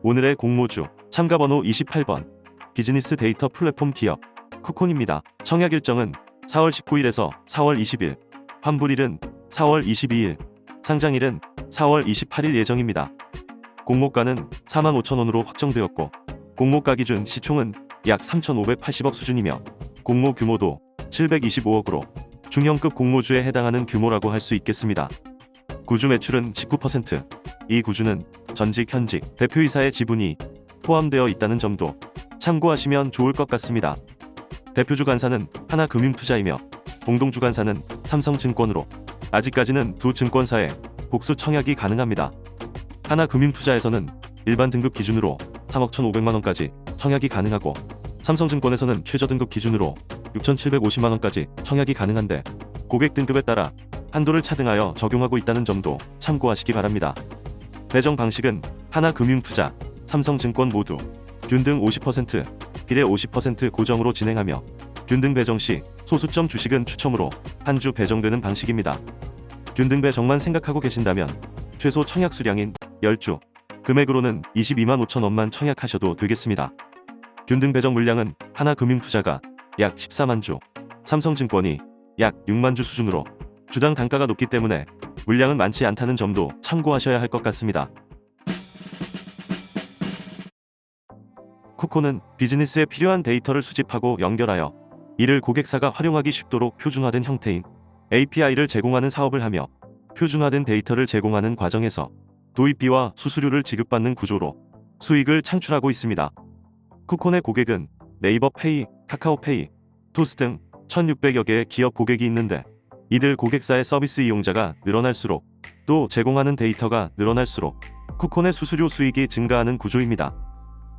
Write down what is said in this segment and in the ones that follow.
오늘의 공모주 참가번호 28번 비즈니스 데이터 플랫폼 기업 쿠콘입니다. 청약 일정은 4월 19일에서 4월 20일, 환불일은 4월 22일, 상장일은 4월 28일 예정입니다. 공모가는 45,000원으로 확정되었고 공모가 기준 시총은 약 3,580억 수준이며 공모 규모도 725억으로 중형급 공모주에 해당하는 규모라고 할 수 있겠습니다. 구주 매출은 19%, 이 구주는 전직 현직 대표이사의 지분이 포함되어 있다는 점도 참고하시면 좋을 것 같습니다. 대표주 간사는 하나금융투자이며 공동주 간사는 삼성증권으로 아직까지는 두 증권사에 복수 청약이 가능합니다. 하나금융투자에서는 일반 등급 기준으로 3억 1,500만원까지 청약이 가능하고 삼성증권에서는 최저 등급 기준으로 6,750만원까지 청약이 가능한데 고객 등급에 따라 한도를 차등하여 적용하고 있다는 점도 참고하시기 바랍니다. 배정 방식은 하나금융투자, 삼성증권 모두 균등 50%, 비례 50% 고정으로 진행하며 균등 배정 시 소수점 주식은 추첨으로 한 주 배정되는 방식입니다. 균등 배정만 생각하고 계신다면 최소 청약 수량인 10주, 금액으로는 22만 5천원만 청약하셔도 되겠습니다. 균등 배정 물량은 하나금융투자가 약 14만 주, 삼성증권이 약 6만 주 수준으로 주당 단가가 높기 때문에 물량은 많지 않다는 점도 참고하셔야 할 것 같습니다. 쿠콘은 비즈니스에 필요한 데이터를 수집하고 연결하여 이를 고객사가 활용하기 쉽도록 표준화된 형태인 API를 제공하는 사업을 하며 표준화된 데이터를 제공하는 과정에서 도입비와 수수료를 지급받는 구조로 수익을 창출하고 있습니다. 쿠콘의 고객은 네이버 페이, 카카오페이, 토스 등 1,600여 개의 기업 고객이 있는데 이들 고객사의 서비스 이용자가 늘어날수록 또 제공하는 데이터가 늘어날수록 쿠콘의 수수료 수익이 증가하는 구조입니다.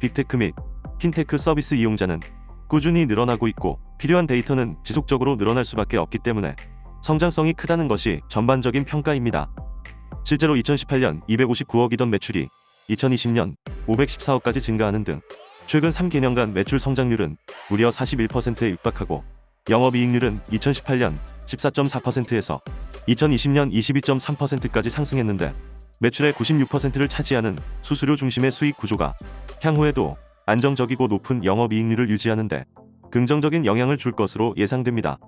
빅테크 및 핀테크 서비스 이용자는 꾸준히 늘어나고 있고 필요한 데이터는 지속적으로 늘어날 수밖에 없기 때문에 성장성이 크다는 것이 전반적인 평가입니다. 실제로 2018년 259억이던 매출이 2020년 514억까지 증가하는 등 최근 3개년간 매출 성장률은 무려 41%에 육박하고 영업이익률은 2018년 14.4%에서 2020년 22.3%까지 상승했는데 매출의 96%를 차지하는 수수료 중심의 수익 구조가 향후에도 안정적이고 높은 영업이익률을 유지하는 데 긍정적인 영향을 줄 것으로 예상됩니다.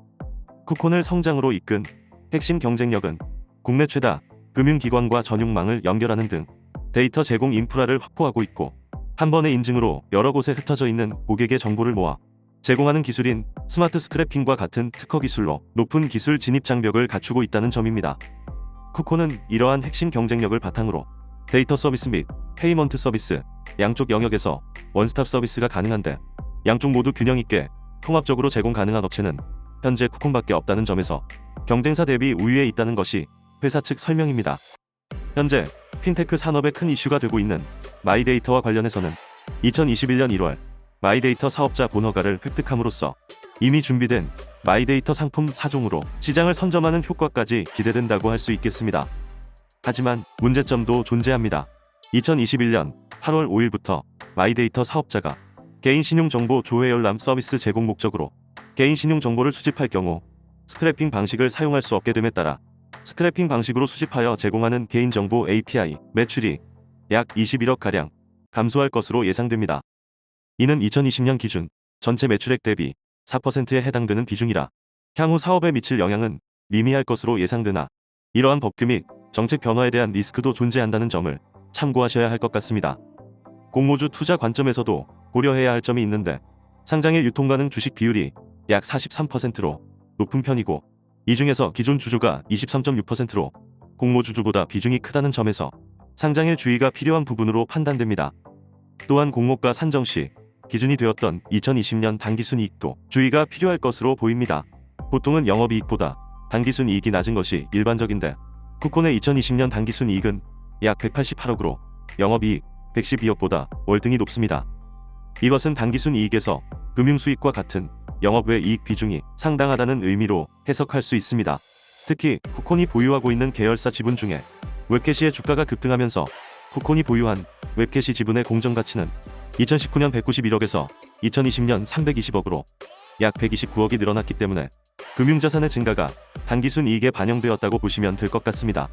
쿠콘을 성장으로 이끈 핵심 경쟁력은 국내 최다 금융기관과 전용망을 연결하는 등 데이터 제공 인프라를 확보하고 있고 한 번의 인증으로 여러 곳에 흩어져 있는 고객의 정보를 모아 제공하는 기술인 스마트 스크래핑과 같은 특허 기술로 높은 기술 진입 장벽을 갖추고 있다는 점입니다. 쿠콘은 이러한 핵심 경쟁력을 바탕으로 데이터 서비스 및 페이먼트 서비스 양쪽 영역에서 원스톱 서비스가 가능한데 양쪽 모두 균형 있게 통합적으로 제공 가능한 업체는 현재 쿠콘밖에 없다는 점에서 경쟁사 대비 우위에 있다는 것이 회사 측 설명입니다. 현재 핀테크 산업에 큰 이슈가 되고 있는 마이데이터와 관련해서는 2021년 1월 마이데이터 사업자 본허가를 획득함으로써 이미 준비된 마이데이터 상품 4종으로 시장을 선점하는 효과까지 기대된다고 할 수 있겠습니다. 하지만 문제점도 존재합니다. 2021년 8월 5일부터 마이데이터 사업자가 개인 신용정보 조회 열람 서비스 제공 목적으로 개인 신용정보를 수집할 경우 스크래핑 방식을 사용할 수 없게 됨에 따라 스크래핑 방식으로 수집하여 제공하는 개인정보 API 매출이 약 21억가량 감소할 것으로 예상됩니다. 이는 2020년 기준 전체 매출액 대비 4%에 해당되는 비중이라 향후 사업에 미칠 영향은 미미할 것으로 예상되나 이러한 법규 및 정책 변화에 대한 리스크도 존재한다는 점을 참고하셔야 할 것 같습니다. 공모주 투자 관점에서도 고려해야 할 점이 있는데 상장일 유통 가능 주식 비율이 약 43%로 높은 편이고 이 중에서 기존 주주가 23.6%로 공모주주보다 비중이 크다는 점에서 상장일 주의가 필요한 부분으로 판단됩니다. 또한 공모가 산정 시 기준이 되었던 2020년 당기순이익도 주의가 필요할 것으로 보입니다. 보통은 영업이익보다 당기순이익이 낮은 것이 일반적인데 쿠콘의 2020년 당기순이익은 약 188억으로 영업이익 112억보다 월등히 높습니다. 이것은 당기순이익에서 금융수익과 같은 영업 외 이익 비중이 상당하다는 의미로 해석할 수 있습니다. 특히 쿠콘이 보유하고 있는 계열사 지분 중에 웹캐시의 주가가 급등하면서 쿠콘이 보유한 웹캐시 지분의 공정가치는 2019년 191억에서 2020년 320억으로 약 129억이 늘어났기 때문에 금융자산의 증가가 당기순이익에 반영되었다고 보시면 될 것 같습니다.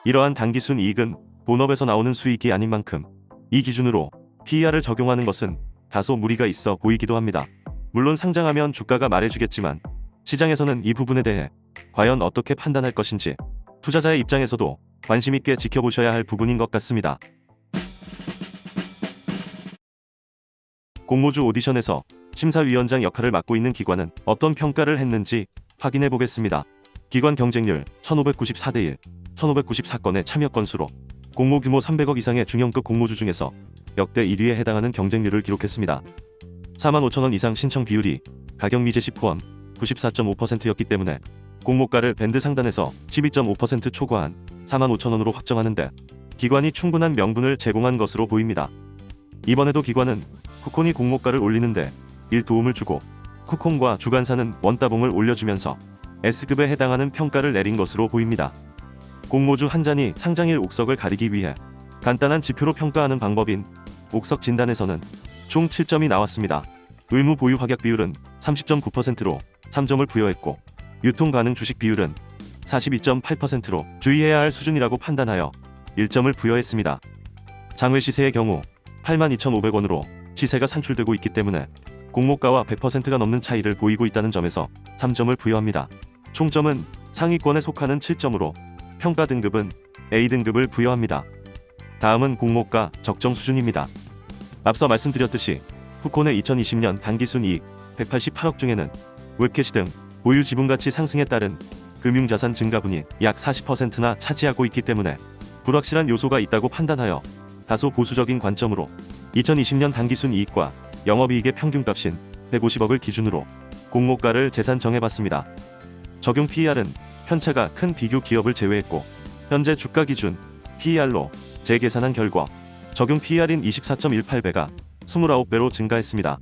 이러한 당기순이익은 본업에서 나오는 수익이 아닌 만큼 이 기준으로 PER을 적용하는 것은 다소 무리가 있어 보이기도 합니다. 물론 상장하면 주가가 말해주겠지만 시장에서는 이 부분에 대해 과연 어떻게 판단할 것인지 투자자의 입장에서도 관심 있게 지켜보셔야 할 부분인 것 같습니다. 공모주 오디션에서 심사위원장 역할을 맡고 있는 기관은 어떤 평가를 했는지 확인해 보겠습니다. 기관 경쟁률 1594대 1, 1594건의 참여 건수로 공모 규모 300억 이상의 중형급 공모주 중에서 역대 1위에 해당하는 경쟁률을 기록했습니다. 45,000원 이상 신청 비율이 가격 미제시 포함 94.5%였기 때문에 공모가를 밴드 상단에서 12.5% 초과한 45,000원으로 확정하는데 기관이 충분한 명분을 제공한 것으로 보입니다. 이번에도 기관은 쿠콘이 공모가를 올리는데 도움을 주고 쿠콘과 주간사는 원따봉을 올려주면서 S급에 해당하는 평가를 내린 것으로 보입니다. 공모주 한 잔이 상장일 옥석을 가리기 위해 간단한 지표로 평가하는 방법인 옥석 진단에서는 총 7점이 나왔습니다. 의무 보유 확약 비율은 30.9%로 3점을 부여했고 유통 가능 주식 비율은 42.8%로 주의해야 할 수준이라고 판단하여 1점을 부여했습니다. 장외 시세의 경우 82,500원으로 시세가 산출되고 있기 때문에 공모가와 100%가 넘는 차이를 보이고 있다는 점에서 3점을 부여합니다. 총점은 상위권에 속하는 7점으로 평가 등급은 A등급을 부여합니다. 다음은 공모가 적정 수준입니다. 앞서 말씀드렸듯이 쿠콘의 2020년 단기순이익 188억 중에는 웹캐시 등 보유 지분가치 상승에 따른 금융자산 증가분이 약 40%나 차지하고 있기 때문에 불확실한 요소가 있다고 판단하여 다소 보수적인 관점으로 2020년 단기순이익과 영업이익의 평균값인 150억을 기준으로 공모가를 재산 정해봤습니다. 적용 PER은 편차가 큰 비교 기업을 제외했고 현재 주가 기준 PER로 재계산한 결과 적용 PER인 24.18배가 29배로 증가했습니다.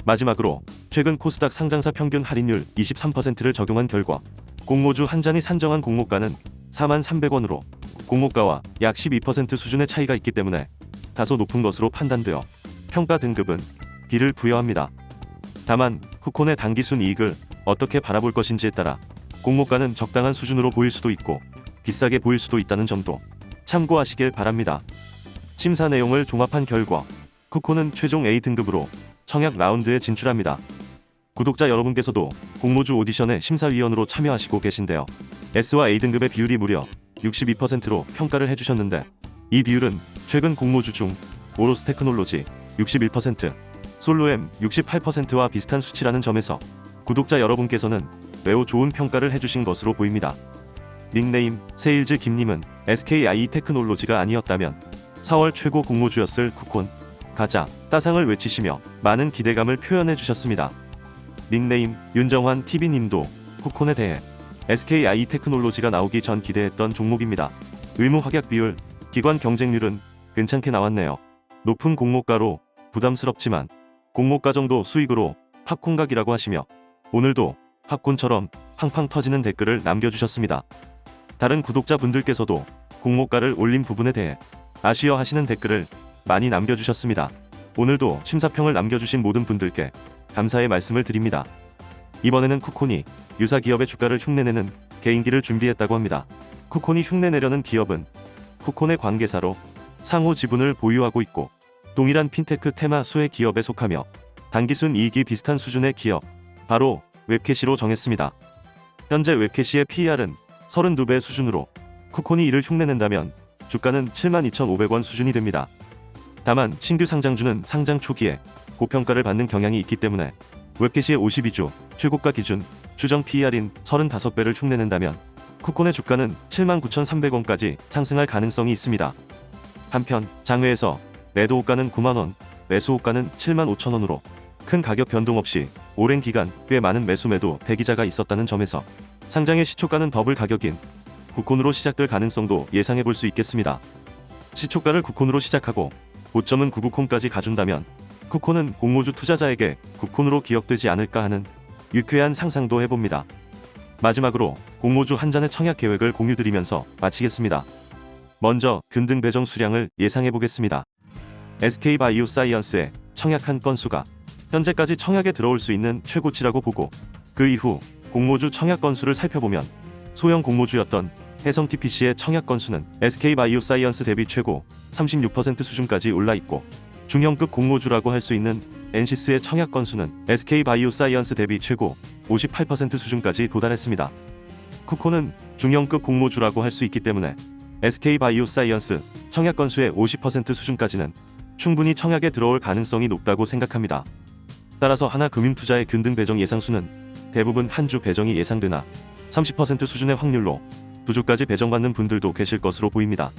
마지막으로 최근 코스닥 상장사 평균 할인율 23%를 적용한 결과 공모주 한 잔이 산정한 공모가는 43,300원으로 공모가와 약 12% 수준의 차이가 있기 때문에 다소 높은 것으로 판단되어 평가 등급은 B를 부여합니다. 다만 쿠콘의 단기순이익을 어떻게 바라볼 것인지에 따라 공모가는 적당한 수준으로 보일 수도 있고 비싸게 보일 수도 있다는 점도 참고하시길 바랍니다. 심사 내용을 종합한 결과 쿠콘은 최종 A등급으로 청약 라운드에 진출합니다. 구독자 여러분께서도 공모주 오디션의 심사위원으로 참여하시고 계신데요. S와 A등급의 비율이 무려 62%로 평가를 해주셨는데 이 비율은 최근 공모주 중 오로스 테크놀로지 61%, 솔로엠 68%와 비슷한 수치라는 점에서 구독자 여러분께서는 매우 좋은 평가를 해주신 것으로 보입니다. 닉네임 세일즈 김님은 SKIE 테크놀로지가 아니었다면 4월 최고 공모주였을 쿠콘 가자 따상을 외치시며 많은 기대감을 표현해 주셨습니다. 닉네임 윤정환 TV님도 쿠콘에 대해 SKIE 테크놀로지가 나오기 전 기대했던 종목입니다. 의무 확약 비율, 기관 경쟁률은 괜찮게 나왔네요. 높은 공모가로 부담스럽지만 공모가 정도 수익으로 팝콘각이라고 하시며 오늘도 팝콘처럼 팡팡 터지는 댓글을 남겨주셨습니다. 다른 구독자분들께서도 공모가를 올린 부분에 대해 아쉬워 하시는 댓글을 많이 남겨주셨습니다. 오늘도 심사평을 남겨주신 모든 분들께 감사의 말씀을 드립니다. 이번에는 쿠콘이 유사 기업의 주가를 흉내내는 개인기를 준비했다고 합니다. 쿠콘이 흉내내려는 기업은 쿠콘의 관계사로 상호 지분을 보유하고 있고 동일한 핀테크 테마 수혜 기업에 속하며 단기순 이익이 비슷한 수준의 기업, 바로 웹캐시로 정했습니다. 현재 웹캐시의 PER은 32배 수준으로 쿠콘이 이를 흉내낸다면 주가는 72,500원 수준이 됩니다. 다만 신규 상장주는 상장 초기에 고평가를 받는 경향이 있기 때문에 웹캐시의 52주 최고가 기준 추정 PER인 35배를 흉내낸다면 쿠콘의 주가는 79,300원까지 상승할 가능성이 있습니다. 한편 장외에서 매도 호가는 9만원, 매수 호가는 75,000원으로 큰 가격 변동 없이 오랜 기간 꽤 많은 매수 매도 대기자가 있었다는 점에서 상장의 시초가는 더블 가격인 9콘으로 시작될 가능성도 예상해 볼 수 있겠습니다. 시초가를 9콘으로 시작하고 고점은 99콘까지 가준다면 쿠콘은 공모주 투자자에게 9콘으로 기억되지 않을까 하는 유쾌한 상상도 해봅니다. 마지막으로 공모주 한 잔의 청약 계획을 공유드리면서 마치겠습니다. 먼저 근등 배정 수량을 예상해 보겠습니다. SK바이오사이언스의 청약한 건수가 현재까지 청약에 들어올 수 있는 최고치라고 보고 그 이후 공모주 청약 건수를 살펴보면 소형 공모주였던 해성 TPC의 청약 건수는 SK바이오사이언스 대비 최고 36% 수준까지 올라 있고, 중형급 공모주라고 할 수 있는 엔시스의 청약 건수는 SK바이오사이언스 대비 최고 58% 수준까지 도달했습니다. 쿠코는 중형급 공모주라고 할 수 있기 때문에 SK바이오사이언스 청약 건수의 50% 수준까지는 충분히 청약에 들어올 가능성이 높다고 생각합니다. 따라서 하나금융투자의 균등 배정 예상수는 대부분 한 주 배정이 예상되나 30% 수준의 확률로 두 주까지 배정받는 분들도 계실 것으로 보입니다.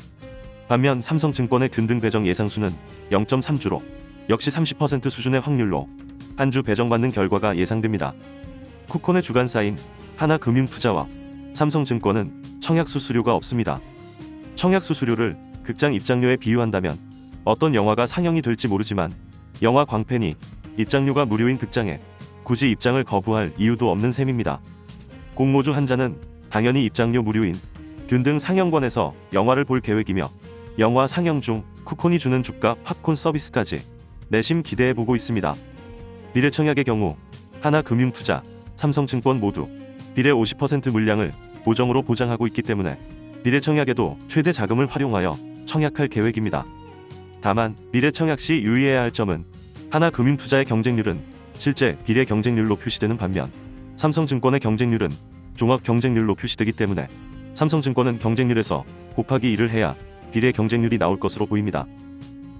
반면 삼성증권의 균등 배정 예상수는 0.3주로 역시 30% 수준의 확률로 한 주 배정받는 결과가 예상됩니다. 쿠콘의 주간사인 하나금융투자와 삼성증권은 청약 수수료가 없습니다. 청약 수수료를 극장 입장료에 비유한다면 어떤 영화가 상영이 될지 모르지만 영화 광팬이 입장료가 무료인 극장에 굳이 입장을 거부할 이유도 없는 셈입니다. 공모주 한자는 당연히 입장료 무료인 균등 상영관에서 영화를 볼 계획이며, 영화 상영 중 쿠콘이 주는 주가 팝콘 서비스까지 내심 기대해보고 있습니다. 미래청약의 경우 하나금융투자, 삼성증권 모두 비례 50% 물량을 보정으로 보장하고 있기 때문에 미래청약에도 최대 자금을 활용하여 청약할 계획입니다. 다만 미래청약 시 유의해야 할 점은 하나금융투자의 경쟁률은 실제 비례 경쟁률로 표시되는 반면 삼성증권의 경쟁률은 종합 경쟁률로 표시되기 때문에 삼성증권은 경쟁률에서 곱하기 1을 해야 비례 경쟁률이 나올 것으로 보입니다.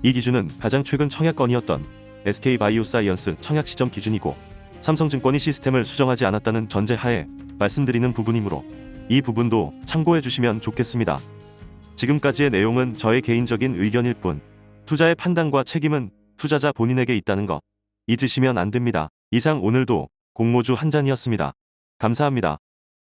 이 기준은 가장 최근 청약건이었던 SK바이오사이언스 청약 시점 기준이고, 삼성증권이 시스템을 수정하지 않았다는 전제하에 말씀드리는 부분이므로 이 부분도 참고해 주시면 좋겠습니다. 지금까지의 내용은 저의 개인적인 의견일 뿐, 투자의 판단과 책임은 투자자 본인에게 있다는 것 잊으시면 안 됩니다. 이상 오늘도 공모주 한 잔이었습니다. 감사합니다.